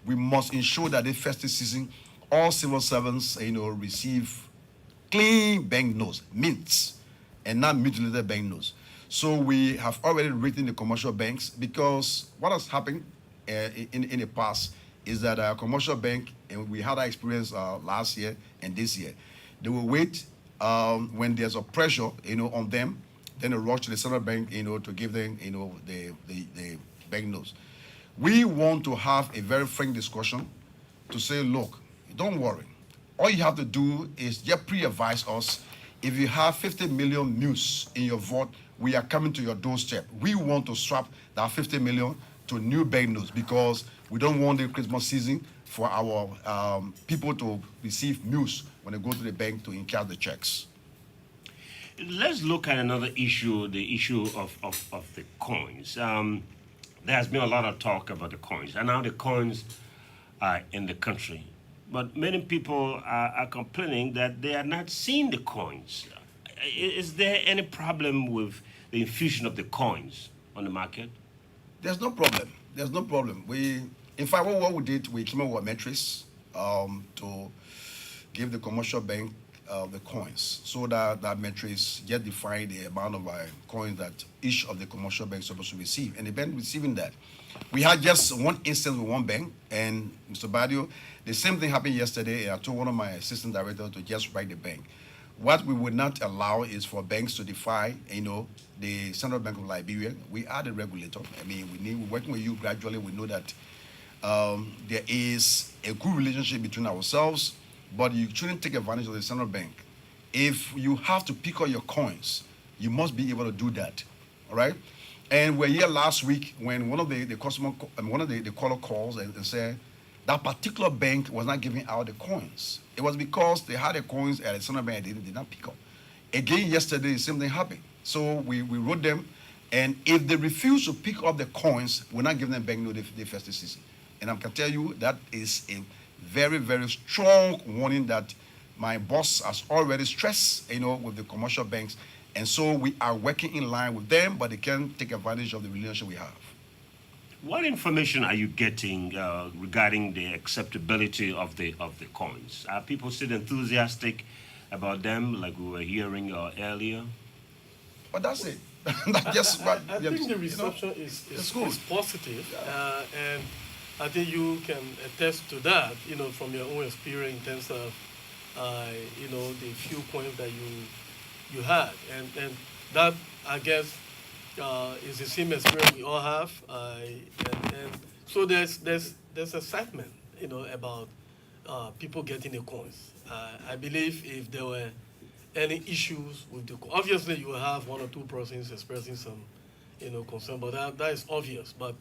we must ensure that the festive season, all civil servants, receive clean banknotes, mints, and not mutilated banknotes. So we have already written the commercial banks because what has happened in the past is that commercial bank, and we had that experience last year and this year, they will wait when there's a pressure, on them, then they rush to the central bank, to give them, the banknotes. We want to have a very frank discussion to say, look, don't worry. All you have to do is just pre-advise us. If you have 50 million news in your vote, we are coming to your doorstep. We want to swap that 50 million to new banknotes because we don't want the Christmas season for our people to receive news when they go to the bank to encash the checks. Let's look at another issue, the issue of the coins. There has been a lot of talk about the coins, and now the coins are in the country. But many people are complaining that they are not seeing the coins. Is there any problem with the infusion of the coins on the market? There's no problem. There's no problem. In fact, what we did, we came up with metrics to give the commercial bank the coins, so that that matrix just define the amount of coins that each of the commercial banks are supposed to receive, and the bank receiving that. We had just one instance with one bank, and Mr. Badio, the same thing happened yesterday. And I told one of my assistant directors to just write the bank. What we would not allow is for banks to defy, the Central Bank of Liberia. We are the regulator. We're working with you gradually. We know that there is a good relationship between ourselves, but you shouldn't take advantage of the central bank. If you have to pick up your coins, you must be able to do that. All right? And we're here last week when one of the caller calls and said that particular bank was not giving out the coins. It was because they had the coins at the central bank and they did not pick up. Again, yesterday, the same thing happened. So we wrote them, and if they refuse to pick up the coins, we're not giving them banknote the festive season. And I can tell you that is a very, very strong warning that my boss has already stressed, with the commercial banks. And so we are working in line with them, but they can take advantage of the relationship we have. What information are you getting regarding the acceptability of the coins? Are people still enthusiastic about them, like we were hearing earlier? But that's it. That's just what I think the reception it's good. is positive, and I think you can attest to that, from your own experience in terms of, the few points that you had, and that, I guess, is the same experience we all have, and so there's excitement, about people getting the coins. I believe if there were any issues with obviously you will have one or two persons expressing some, concern, but that is obvious. But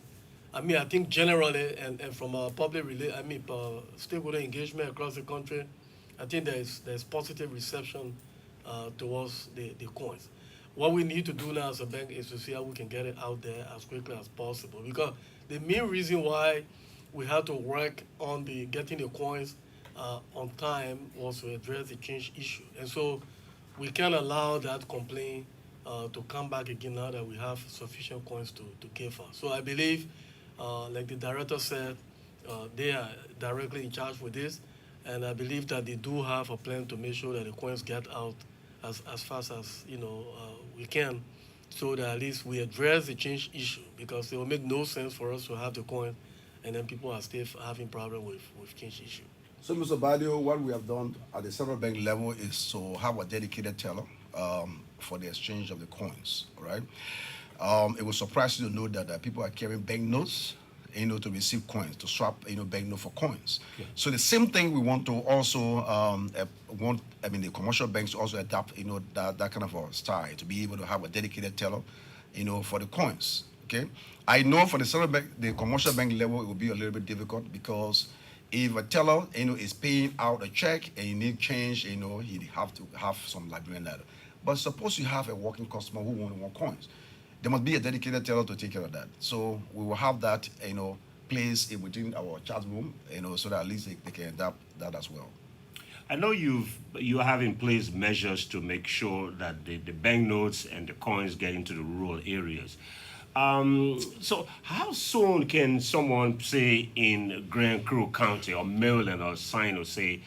I think generally, and from a stakeholder engagement across the country, I think there's positive reception towards the coins. What we need to do now as a bank is to see how we can get it out there as quickly as possible. Because the main reason why we had to work on getting the coins on time was to address the change issue. And so we can't allow that complaint to come back again now that we have sufficient coins to give us. So I believe, like the director said, they are directly in charge with this, and I believe that they do have a plan to make sure that the coins get out as fast as we can, so that at least we address the change issue, because it will make no sense for us to have the coin and then people are still having problem with change issue. So, Mr. Badio, what we have done at the central bank level is to have a dedicated teller for the exchange of the coins, all right? It will surprise you to know that people are carrying banknotes, to receive coins, to swap, banknote for coins. Yeah. So the same thing we want to also the commercial banks also adopt, that kind of a style, to be able to have a dedicated teller, for the coins. Okay, I know for the central bank, the commercial bank level, it will be a little bit difficult because if a teller, is paying out a check and you need change, he have to have some Liberian letter. But suppose you have a working customer who wants more coins, there must be a dedicated teller to take care of that. So we will have that, placed within our chat room, so that at least they can adapt that as well. I know you have in place measures to make sure that the banknotes and the coins get into the rural areas. So how soon can someone say in Grand Crew County or Maryland or sign or say,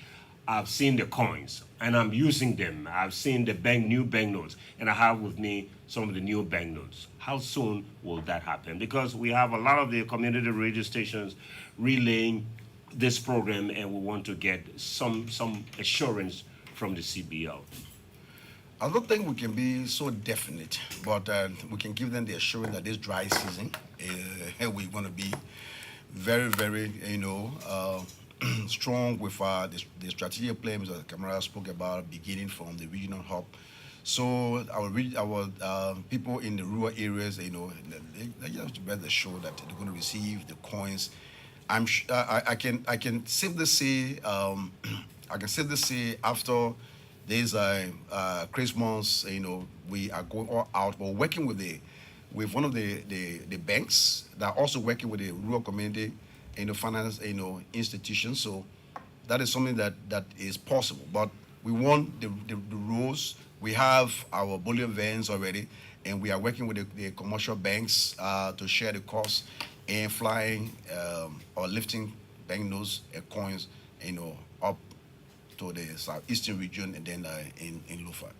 I've seen the coins and I'm using them. I've seen the new banknotes, and I have with me some of the new banknotes. How soon will that happen? Because we have a lot of the community radio stations relaying this program, and we want to get some assurance from the CBL. I don't think we can be so definite, but we can give them the assurance that this dry season, we're going to be very, very, strong with the strategic plans that Camara spoke about, beginning from the regional hub. So our people in the rural areas, they have to bear the show that they're going to receive the coins. I can safely say after this Christmas, we are going all out. We're working with one of the banks that are also working with the rural community, finance, institutions. So that is something that is possible. But we want the rules. We have our bullion vans already, and we are working with the commercial banks to share the costs and flying or lifting banknotes and coins, up to the southeastern region and then in Lufa.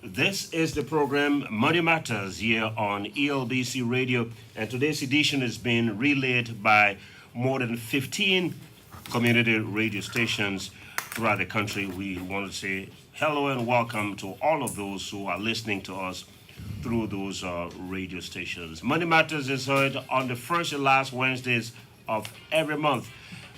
This is the program Money Matters here on ELBC Radio, and today's edition is being relayed by more than 15 community radio stations throughout the country. We want to say hello and welcome to all of those who are listening to us through those radio stations. Money Matters is heard on the first and last Wednesdays of every month.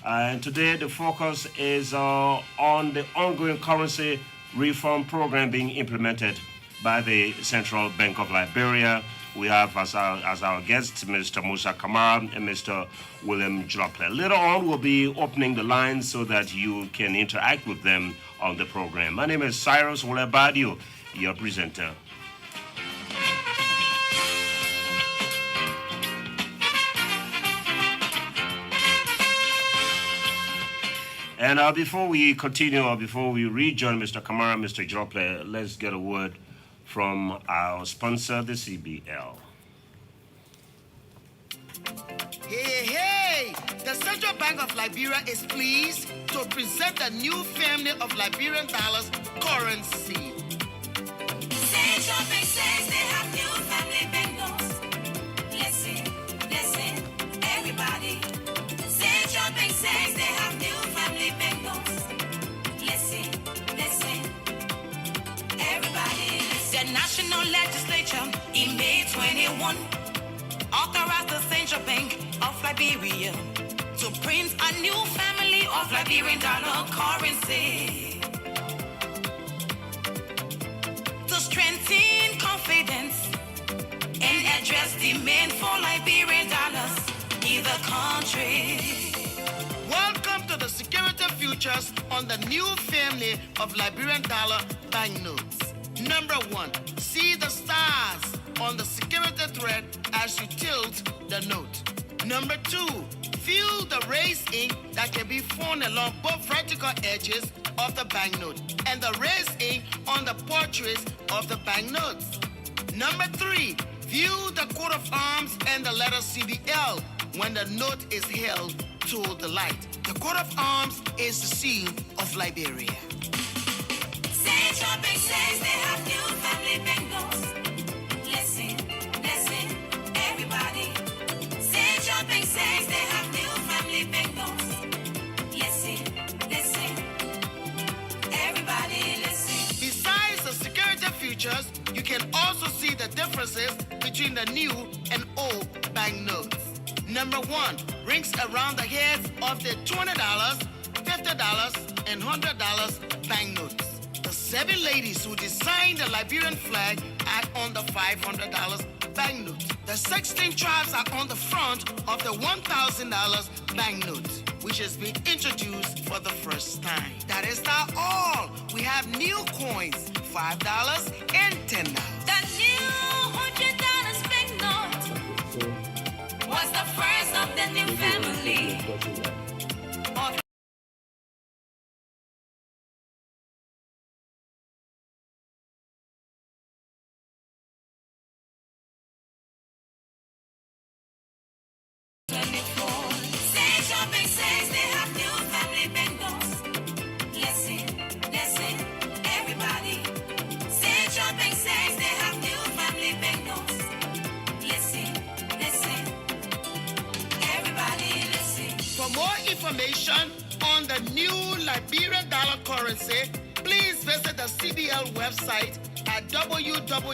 And today the focus is on the ongoing currency reform program being implemented by the Central Bank of Liberia. We have as our guests Mr. Musa Kamara and Mr. William Jlople. Later on, we'll be opening the lines so that you can interact with them on the program. My name is Cyrus Wulebadio, your presenter. And before we continue, or before we rejoin Mr. Kamara, Mr. Jlople, let's get a word from our sponsor, the CBL. Hey, hey! The Central Bank of Liberia is pleased to present the new family of Liberian dollars currency. Central Bank says they have new family banknotes. Listen, everybody. Central Bank says they have new family banknotes. Listen, everybody. The national legislature in May 21 authorized the Central Bank of Liberia to print a new family of Liberian dollar currency to strengthen confidence and address demand for Liberian dollars in the country. Welcome to the security futures on the new family of Liberian dollar banknotes. Number 1, see the stars on the security thread as you tilt the note. Number 2, feel the raised ink that can be found along both vertical edges of the banknote and the raised ink on the portraits of the banknotes. Number 3, view the coat of arms and the letter CBL when the note is held to the light. The coat of arms is the seal of Liberia. Central Bank says they have new family banknotes. Listen, everybody. Central Bank says they have new family banknotes. Listen, everybody listen. Besides the security features, you can also see the differences between the new and old banknotes. Number 1, rings around the heads of the $20, $50, and $100 banknotes. The 7 ladies who designed the Liberian flag are on the $500 banknote. The 16 tribes are on the front of the $1,000 banknote, which has been introduced for the first time. That is not all. We have new coins, $5 and $10. The new $100 banknote was the first of the new family. For more information on the new Liberian dollar currency, please visit the CBL website at www.cbl.org.lr.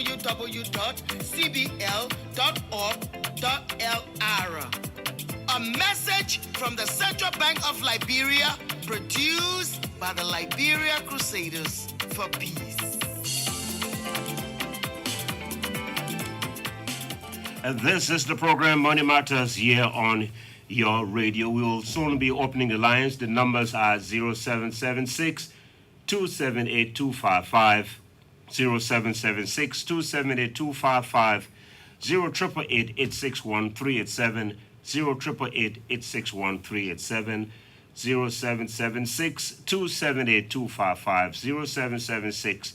A message from the Central Bank of Liberia, produced by the Liberia Crusaders for Peace. And this is the program Money Matters here on your radio. We will soon be opening the lines. The numbers are 0776 278 255, 0776 278 255, 0888 861 387, 0888 861 387, 0776 278 255, 0776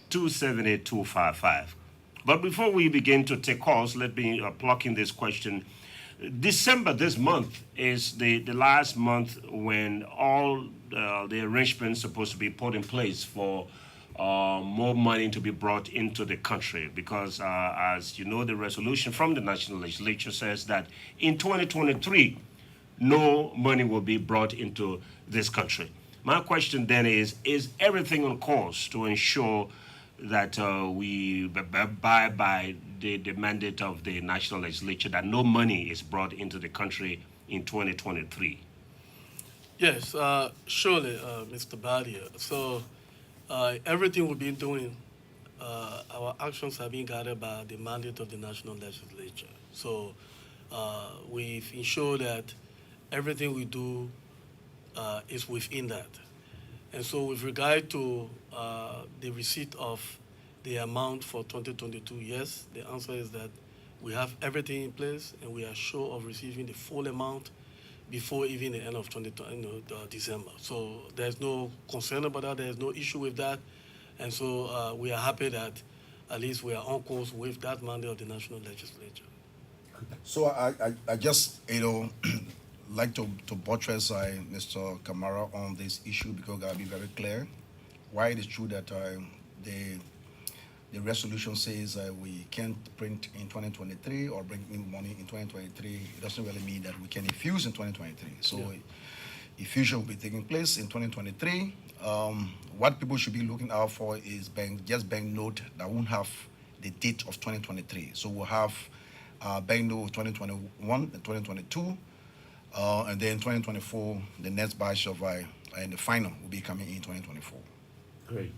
278 255. But before we begin to take calls, let me plug in this question. December this month is the last month when all the arrangements supposed to be put in place for more money to be brought into the country, because as you know, the resolution from the National Legislature says that in 2023 no money will be brought into this country. My question then is everything on course to ensure that we abide by the mandate of the National Legislature that no money is brought into the country in 2023? Yes, surely, Mr. Badia. So everything we've been doing, our actions have been guided by the mandate of the National Legislature. So we've ensured that everything we do is within that. And so with regard to the receipt of the amount for 2022, yes, the answer is that we have everything in place and we are sure of receiving the full amount before even the end of December. So there's no concern about that. There's no issue with that. And so we are happy that at least we are on course with that mandate of the National Legislature. So I just, like to buttress Mr. Kamara on this issue, because I'll be very clear. Why it is true that the resolution says we can't print in 2023 or bring in money in 2023, it doesn't really mean that we can infuse in 2023. So infusion will be taking place in 2023. What people should be looking out for is bank note that won't have the date of 2023. So we'll have bank note 2021 and 2022. And then 2024, the next batch of and the final will be coming in 2024. Great.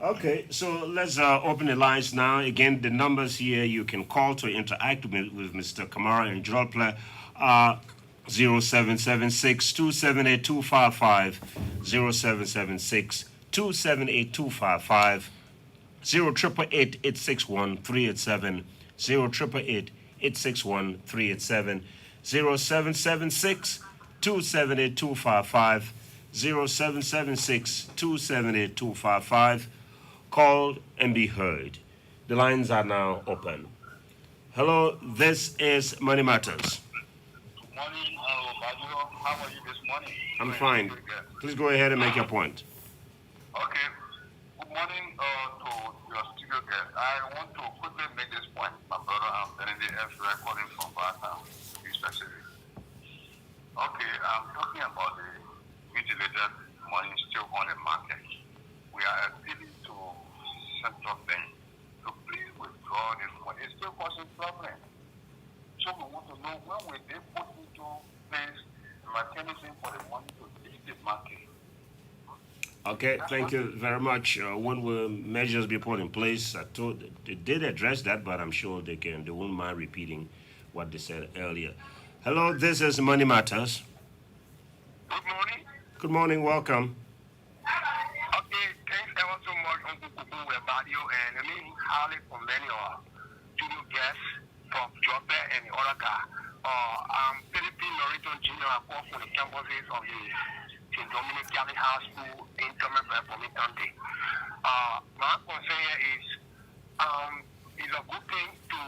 Okay, so let's open the lines now. Again, the numbers here you can call to interact with Mr. Kamara and Jolple are 0776 278 255, 0776 278 255, 0888 861 387, 0888 861 387, 0776 278 255, 0776 278 255. Call and be heard. The lines are now open. Hello, this is Money Matters. Good morning, Badio. How are you this morning? I'm fine. Please go ahead and make your point. Okay. Good morning to your studio guest. I want to quickly make this point. My brother, I'm Benedict F. recording from Batam, to be specific. Okay, I'm talking about the mutilated money still on the market. We are appealing to Central Bank to please withdraw this money. It's still causing problems. So we want to know when will they put into place a mechanism for the money to leave the market. Okay, thank you very much. When will measures be put in place? I thought they did address that, but I'm sure they won't mind repeating what they said earlier. Hello, this is Money Matters. Good morning. Good morning, welcome. Okay, thanks ever so much, Uncle Kuku Webadio, and I mean, highly commend your studio guests from Joppe and the other guy. I'm Philippine Norrington Jr. I call from the campuses of the St. Dominic Catholic High School in German for me Sunday. My concern here is it's a good thing to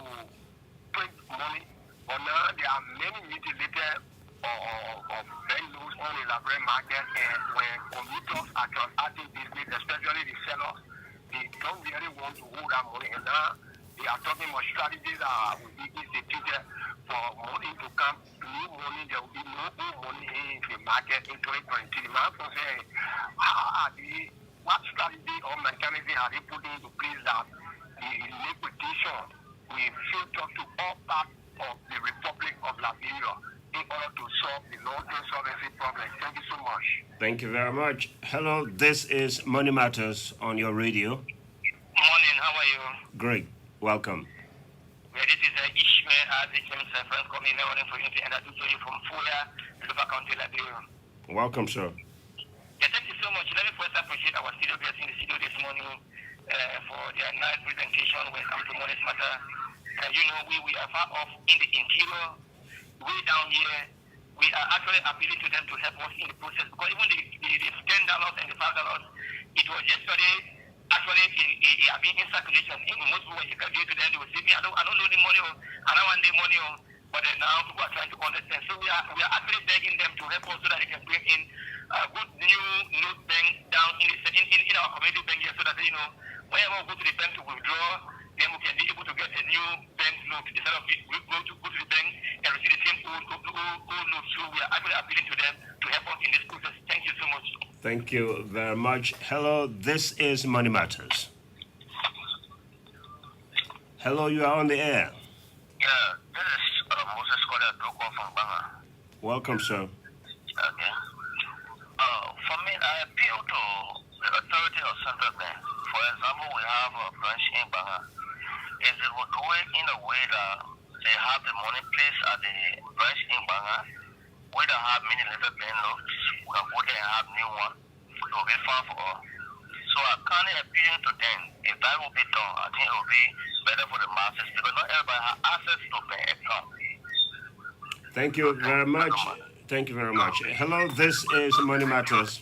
print money, but now there are many mutilated or bank notes on the Liberian market, and when commuters are transacting business, especially the sellers, they don't really want to hold that money, and now they are talking about strategies will be instituted for money to come. New money, there will be no old money in the market in 2020. The man from say, what strategy or mechanism are they put into place that the liquidation will filter to all parts of the Republic of Liberia in order to solve the long-term solvency problem? Thank you so much. Thank you very much. Hello, this is Money Matters on your radio. Morning, how are you? Great. Welcome. Yeah, this is Ishmael Isaac himself, friends coming in morning for you, and I do you from Fuya, Luba County, Liberia. Welcome, sir. Yeah, thank you so much. Let me first appreciate our studio guests in the studio this morning for their nice presentation when it comes to money matter. You know, we are far off in the interior, way down here. We are actually appealing to them to help us in the process because even the $10 and the $5, it was yesterday. Actually, it have been in circulation. In most people, you can do it to them. They will say, "Me, I don't know the money. I don't want the money." But then now people are trying to understand. So we are actually begging them to help us so that they can bring in a good new note bank down in our community bank here, so that whenever we go to the bank to withdraw, then we can be able to get a new bank note instead of go to the bank and receive the same old note. So we are actually appealing to them to help us in this process. Thank you so much. Thank you very much. Hello, this is Money Matters. Hello, you are on the air. Yeah, this is Moses Koda Doko from Banga. Welcome, sir. Okay. For me, I appeal to the authority of Central Bank. For example, we have a branch in Banga. Is it would do it in a way that they have the money placed at the branch in Banga? We don't have many little bank notes. We can go there and have new one. It will be far for all. So I kindly appeal to them. If that will be done, I think it will be better for the masses because not everybody has access to bank account. Thank you very much. Thank you very much. Hello, this is Money Matters.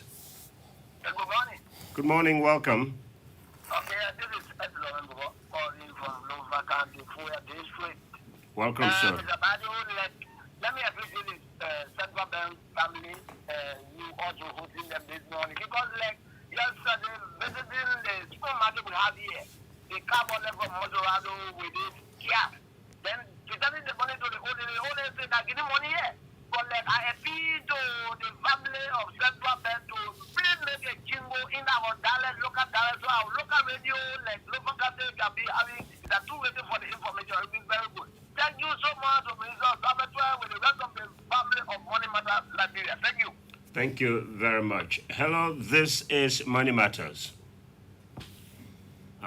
Good morning. Good morning, welcome. Okay, this is Edlon calling from Lova County, Fuya District. Welcome, sir. Mr. Badu, let me appreciate the Central Bank family, you also hosting them this morning because yesterday visiting the supermarket we have here, the carbon level from Motorado with this cap. Then presenting the money to the owner said that give money here. But I appeal to the family of Central Bank to please make a jingle in our dialect, local dialect, so our local radio, local country can be having the two waiting for the information. It will be very good. Thank you so much, Mr. Sabatua, with the rest of the family of Money Matters Liberia. Thank you. Thank you very much. Hello, this is Money Matters.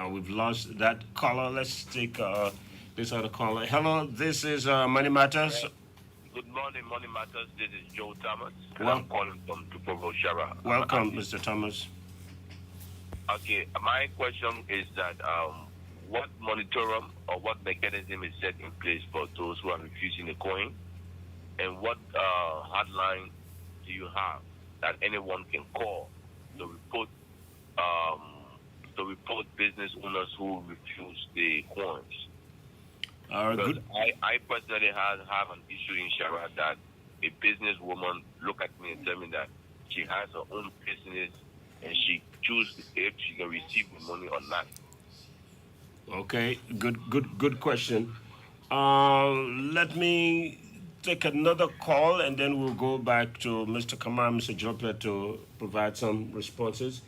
We've lost that caller. Let's take this other caller. Hello, this is Money Matters. Good morning, Money Matters. This is Joe Thomas. Well- I'm calling from Tupogo, Shara. Welcome, Mr. Thomas. Okay, my question is that what monitorum or what mechanism is set in place for those who are refusing the coin? And what hotline do you have that anyone can call to report business owners who refuse the coins? Because Good. I personally have an issue in Shara that a businesswoman look at me and tell me that she has her own business and she chooses if she can receive the money or not. Okay, good question. Let me take another call and then we'll go back to Mr. Kamar, Mr. Jopla to provide some responses.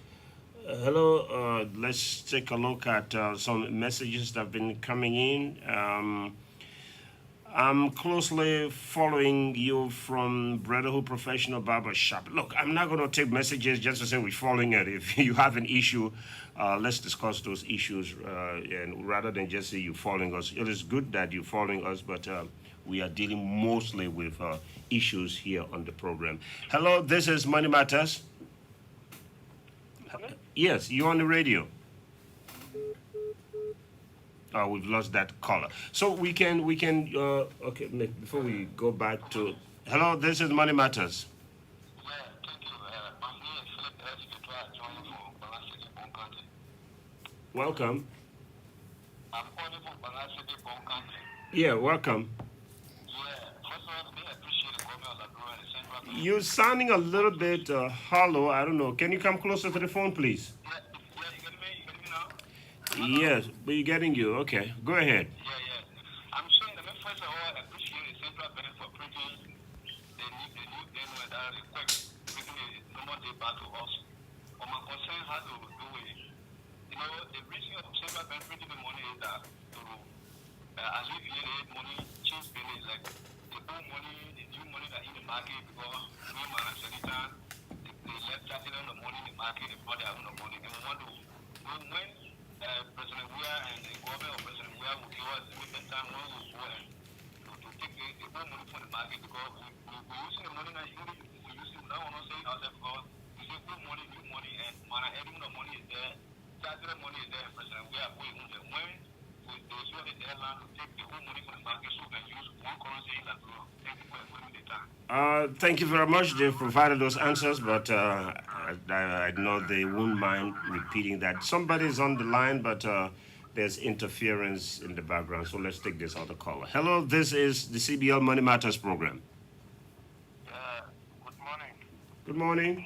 Hello, let's take a look at some messages that have been coming in. I'm closely following you from Brotherhood Professional Barber Shop. Look, I'm not going to take messages just to say we're following it. If you have an issue, let's discuss those issues and rather than just say you're following us. It is good that you're following us, but we are dealing mostly with issues here on the program. Hello, this is Money Matters. Yes, you're on the radio. We've lost that caller. So we can, okay, before we go back to, hello, this is Money Matters. Yeah, thank you. My name is Philip S. joining from Banga City, Bon County. Welcome. I'm calling from Banga City, Bon County. Yeah, welcome. Yeah, first of all, I appreciate the government of Liberia and the Central Bank. You're sounding a little bit hollow. I don't know. Can you come closer to the phone, please? Yeah, you get me? You get me now? Yes, but you're getting you. Okay, go ahead. Yeah. I'm saying that first of all, I appreciate the Central Bank for printing the new request within a normal day back to us. But my concern has to do with, the reason of central bank printing the money is that to alleviate money change billing, like the old money, the new money that in the market because no man and senator, they left that on the money in the market, they brought their own money. And we want to know when President Weah and the government of President Weah will give us the time when we will go and to take the old money from the market because we're using the money now, we're using now, we're not saying ourselves because we say old money, new money, and man, every money is there, that money is there, President Weah going on there. When they swear the airline to take the whole money from the market so we can use one currency in that law. Thank you for informing the time. Thank you very much. They've provided those answers, but I know they won't mind repeating that. Somebody's on the line, but there's interference in the background, so let's take this other caller. Hello, this is the CBL Money Matters program. Good morning. Good morning.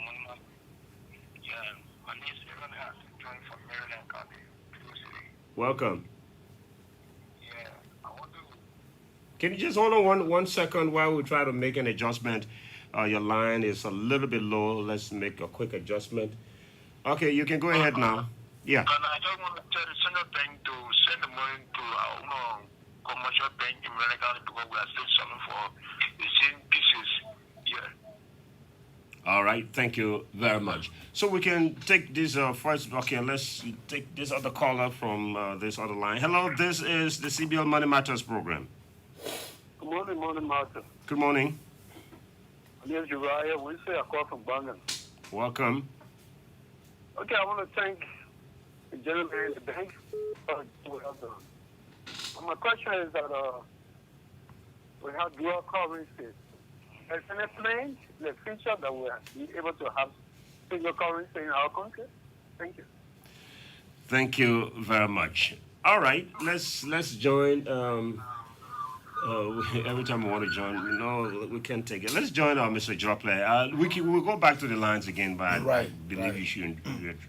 Yeah, my name is Aaron Hart, joined from Maryland County, City. Welcome. Yeah, I want to. Can you just hold on one second while we try to make an adjustment? Your line is a little bit low. Let's make a quick adjustment. Okay, you can go ahead now. Yeah. And I just want to tell the central bank to send the money to our own commercial bank in Maryland County because we are still selling for the same pieces. Yeah. All right, thank you very much. So we can take this first. Okay, let's take this other caller from this other line. Hello, this is the CBL Money Matters program. Good morning, Martha. Good morning. My name is Uriah. We say I call from Bangan. Welcome. Okay, I want to thank the gentleman in the bank. Well done. My question is that we have dual currencies. Is any plan in the future that we are able to have single currency in our country? Thank you. Thank you very much. All right, let's join. Every time we want to join, no, we can't take it. Let's join Mr. Jopley. We'll go back to the lines again, but I believe you should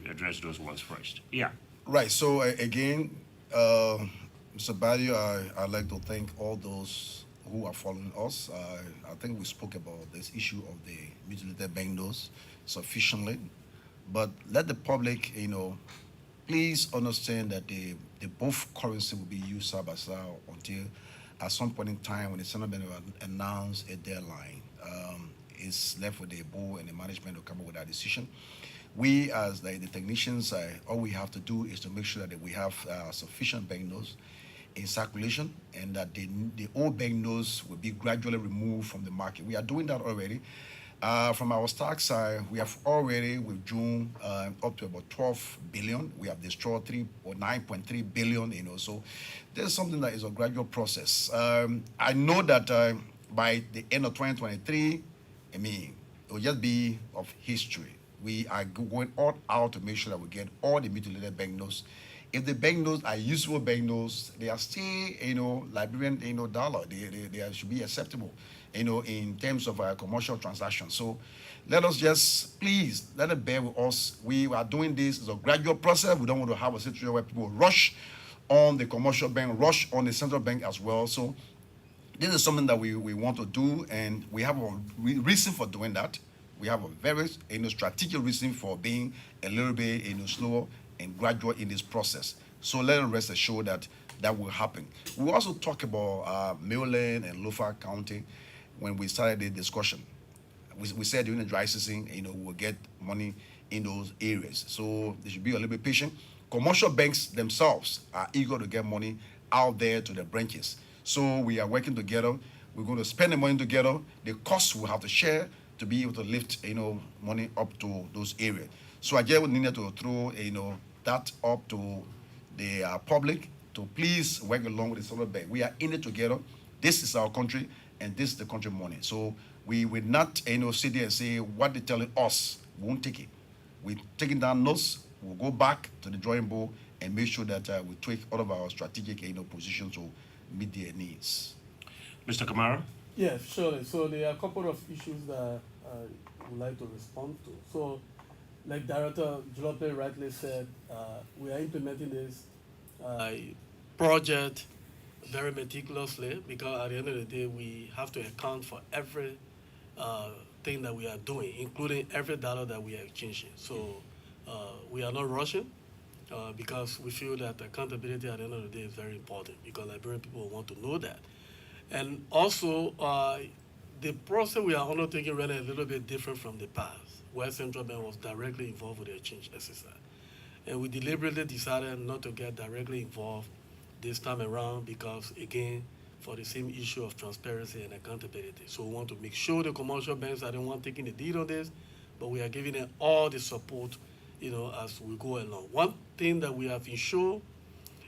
address those ones first. Yeah. Right. So again, Mr. Badio, I'd like to thank all those who are following us. I think we spoke about this issue of the mutilated bank notes sufficiently, but let the public, please understand that the both currency will be used side by side until at some point in time when the central bank will announce a deadline. It's left with the board and the management to come up with that decision. We, as the technicians, all we have to do is to make sure that we have sufficient bank notes in circulation and that the old bank notes will be gradually removed from the market. We are doing that already. From our stock side, we have already withdrawn up to about 12 billion. We have destroyed 9.3 billion, so there's something that is a gradual process. I know that by the end of 2023, it will just be of history. We are going all out to make sure that we get all the mutilated bank notes. If the bank notes are useful bank notes, they are still, Liberian, dollar. They should be acceptable, in terms of commercial transactions. So let us just, please, let it bear with us. We are doing this. It's a gradual process. We don't want to have a situation where people rush on the commercial bank, rush on the central bank as well. So this is something that we want to do, and we have a reason for doing that. We have a very strategic reason for being a little bit slower and gradual in this process. So let us rest assured that that will happen. We also talk about Maryland and Lofa County when we started the discussion. We said during the dry season, we'll get money in those areas. So they should be a little bit patient. Commercial banks themselves are eager to get money out there to their branches. So we are working together. We're going to spend the money together. The costs we'll have to share to be able to lift, money up to those areas. So I just needed to throw, that up to the public to please work along with the central bank. We are in it together. This is our country, and this is the country money. So we will not, sit there and say what they're telling us. We won't take it. We're taking down notes. We'll go back to the drawing board and make sure that we tweak all of our strategic, positions to meet their needs. Mr. Kamara? Yes, surely. So there are a couple of issues that I would like to respond to. So, like Director Jolope rightly said, we are implementing this project very meticulously because at the end of the day, we have to account for every thing that we are doing, including every dollar that we are exchanging. So we are not rushing because we feel that accountability at the end of the day is very important because Liberian people want to know that. And also, the process we are undertaking right now is a little bit different from the past, where Central Bank was directly involved with the exchange exercise. And we deliberately decided not to get directly involved this time around because, again, for the same issue of transparency and accountability. So we want to make sure the commercial banks are the one taking the lead on this, but we are giving them all the support, as we go along. One thing that we have ensured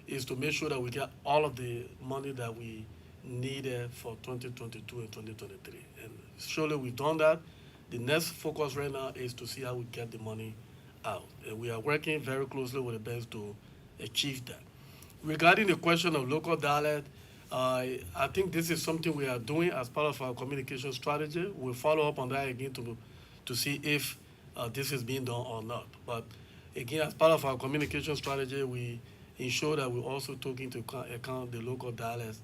is to make sure that we get all of the money that we needed for 2022 and 2023. And surely we've done that. The next focus right now is to see how we get the money out. And we are working very closely with the banks to achieve that. Regarding the question of local dialect, I think this is something we are doing as part of our communication strategy. We'll follow up on that again to see if this is being done or not. But again, as part of our communication strategy, we ensure that we also take into account the local dialects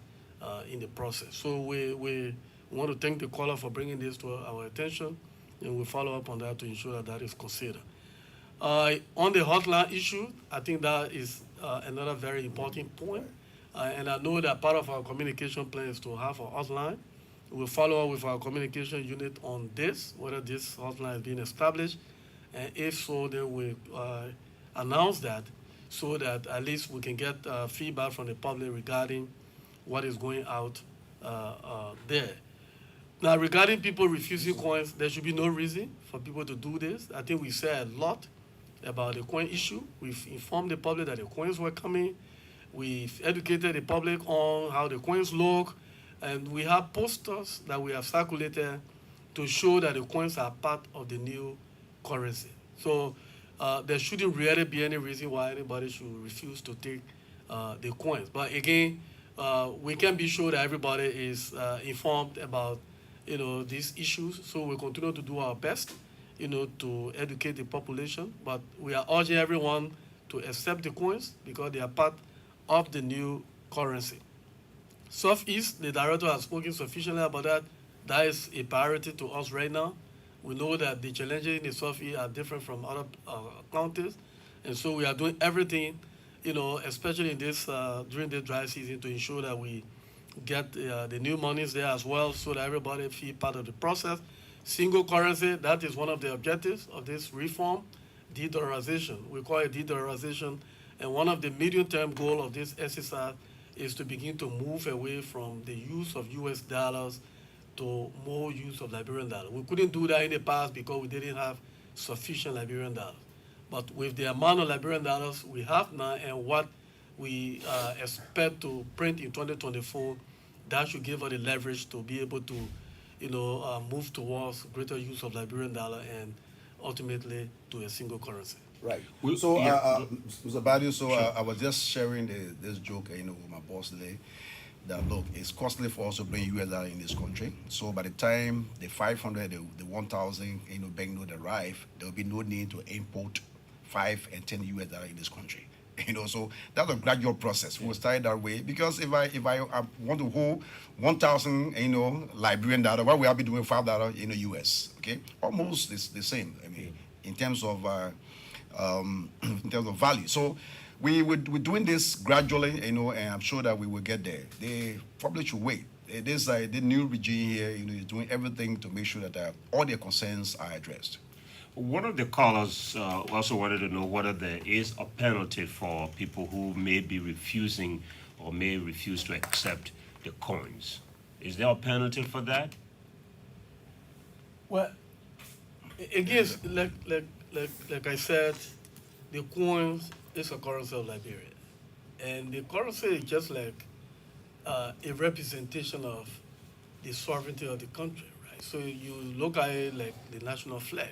in the process. So we want to thank the caller for bringing this to our attention, and we'll follow up on that to ensure that that is considered. On the hotline issue, I think that is another very important point. And I know that part of our communication plan is to have a hotline. We'll follow up with our communication unit on this, whether this hotline is being established. And if so, then we'll announce that so that at least we can get feedback from the public regarding what is going out there. Now, regarding people refusing coins, there should be no reason for people to do this. I think we said a lot about the coin issue. We've informed the public that the coins were coming. We've educated the public on how the coins look. And we have posters that we have circulated to show that the coins are part of the new currency. So there shouldn't really be any reason why anybody should refuse to take the coins. But again, we can be sure that everybody is informed about these issues. So we'll continue to do our best to educate the population. But we are urging everyone to accept the coins because they are part of the new currency. Southeast, the director has spoken sufficiently about that. That is a priority to us right now. We know that the challenges in the Southeast are different from other counties. And so we are doing everything, especially in this during the dry season to ensure that we get the new monies there as well so that everybody feel part of the process. Single currency, that is one of the objectives of this reform, de-dollarization. We call it de-dollarization. And one of the medium-term goals of this exercise is to begin to move away from the use of US dollars to more use of Liberian dollars. We couldn't do that in the past because we didn't have sufficient Liberian dollars. But with the amount of Liberian dollars we have now and what we expect to print in 2024, that should give us the leverage to be able to move towards greater use of Liberian dollar and ultimately to a single currency. Right. We- So, yeah, Mr. Badio, I was just sharing this joke, with my boss today, that look, it's costly for us to bring US dollar in this country. So by the time the 500, the 1,000, banknote arrive, there will be no need to import 5 and 10 US dollar in this country. So that's a gradual process. We'll start that way because if I want to hold 1,000, Liberian dollar, what will I be doing $5 in the US? Okay, almost the same. I mean, in terms of value. So we're doing this gradually, and I'm sure that we will get there. They probably should wait. This the new regime here, is doing everything to make sure that all their concerns are addressed. One of the callers also wanted to know whether there is a penalty for people who may be refusing or may refuse to accept the coins. Is there a penalty for that? Well, again, like I said, the coins is a currency of Liberia. And the currency is just like a representation of the sovereignty of the country, right? So you look at it like the national flag.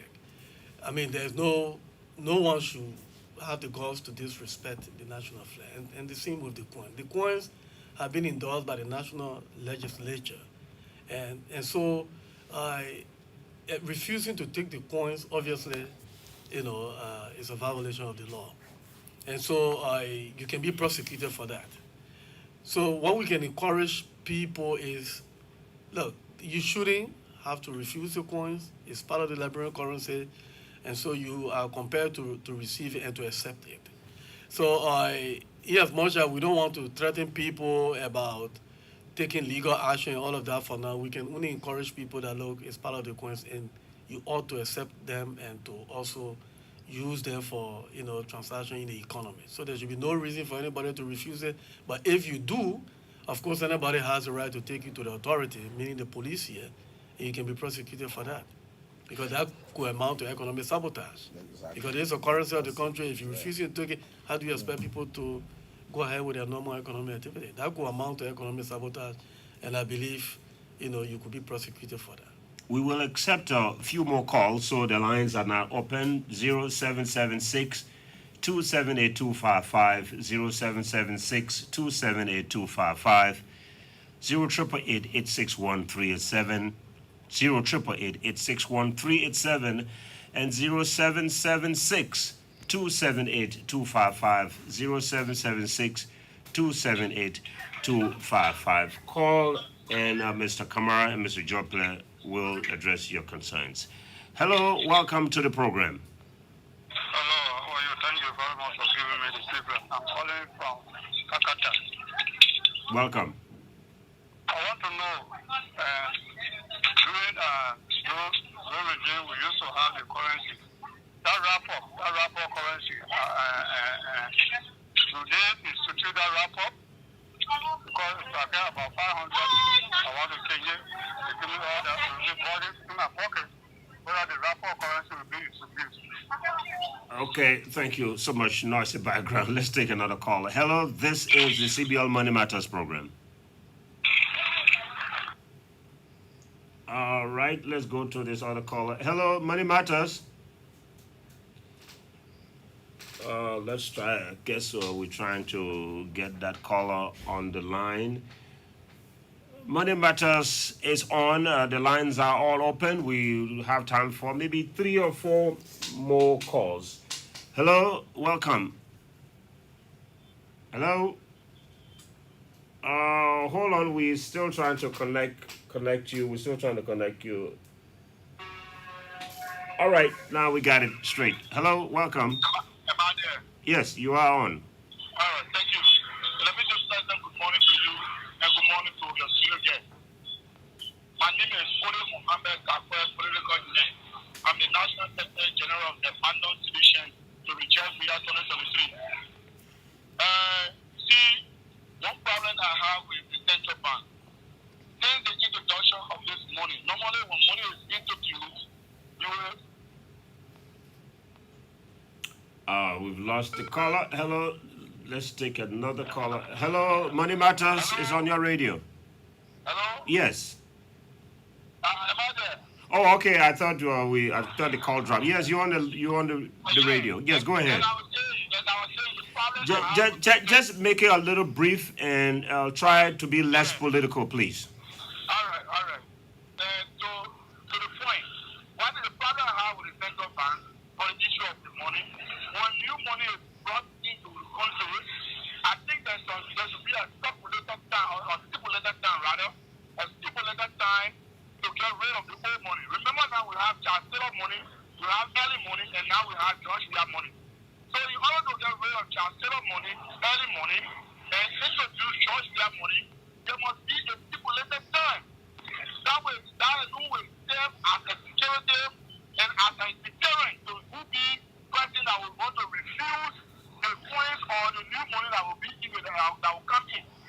I mean, there's no one should have the guts to disrespect the national flag. And the same with the coin. The coins have been endorsed by the national legislature. And so refusing to take the coins, obviously, is a violation of the law. And so you can be prosecuted for that. So what we can encourage people is, look, you shouldn't have to refuse the coins. It's part of the Liberian currency, and so you are compelled to receive it and to accept it. So, in as much as we don't want to threaten people about taking legal action and all of that for now, we can only encourage people that look, it's part of the coins, and you ought to accept them and to also use them for transaction in the economy. So there should be no reason for anybody to refuse it. But if you do, of course, anybody has the right to take you to the authority, meaning the police here, and you can be prosecuted for that. Because that could amount to economic sabotage. Exactly. Because it's a currency of the country. If you refuse to take it, how do you expect people to go ahead with their normal economic activity? That could amount to economic sabotage, and I believe, you could be prosecuted for that. We will accept a few more calls, so the lines are now open. 0776 278 255, 0776 278 255, 0888 861 387, 0888 861 387, and 0776 278 255, 0776 278 255. Call, and Mr. Kamara and Mr. Jople will address your concerns. Hello, welcome to the program. Hello, how are you? Thank you very much for giving me the privilege. I'm calling from Kakata. Welcome. I want to know, during the regime, we used to have the currency. That wrap-up currency, do they institute that wrap-up? Because if I get about 500, I want to change it. They give me all that, body in my pocket, whether the wrap-up currency will be introduced. Okay, thank you so much. Noisy background. Let's take another caller. Hello, this is the CBL Money Matters program. All right, let's go to this other caller. Hello, Money Matters. Let's try. I guess we're trying to get that caller on the line. Money Matters is on. The lines are all open. We have time for maybe 3 or 4 more calls. Hello, welcome. Hello. Hold on. We're still trying to connect you. We're still trying to connect you. All right, now we got it straight. Hello, welcome. Am I there? Yes, you are on. All right, thank you. Let me just say good morning to you and good morning to your studio guest. My name is Fode Mohammed Kakwe, political name. I'm the National Secretary General of the Bandon Division to reject via 2023. See, one problem I have with the central bank. Since the introduction of this money, normally when money is introduced, you will. We've lost the caller. Hello, let's take another caller. Hello, Money Matters is on your radio. Hello? Yes. Am I there? Oh, okay. I thought I thought the call dropped. Yes, you're on the radio. Yes, go ahead. And I was saying the problem I have Just make it a little brief and try to be less political, please. All right. To the point, what is the problem I have with the central bank for the issue of the money? When new money is brought into the country, I think there should be a stipulated time to get rid of the old money. Remember now we have Charles Taylor money, we have early money, and now we have George Weah money. So in order to get rid of Charles Taylor money, early money, and introduce George Weah money, there must be a stipulated time. That will serve as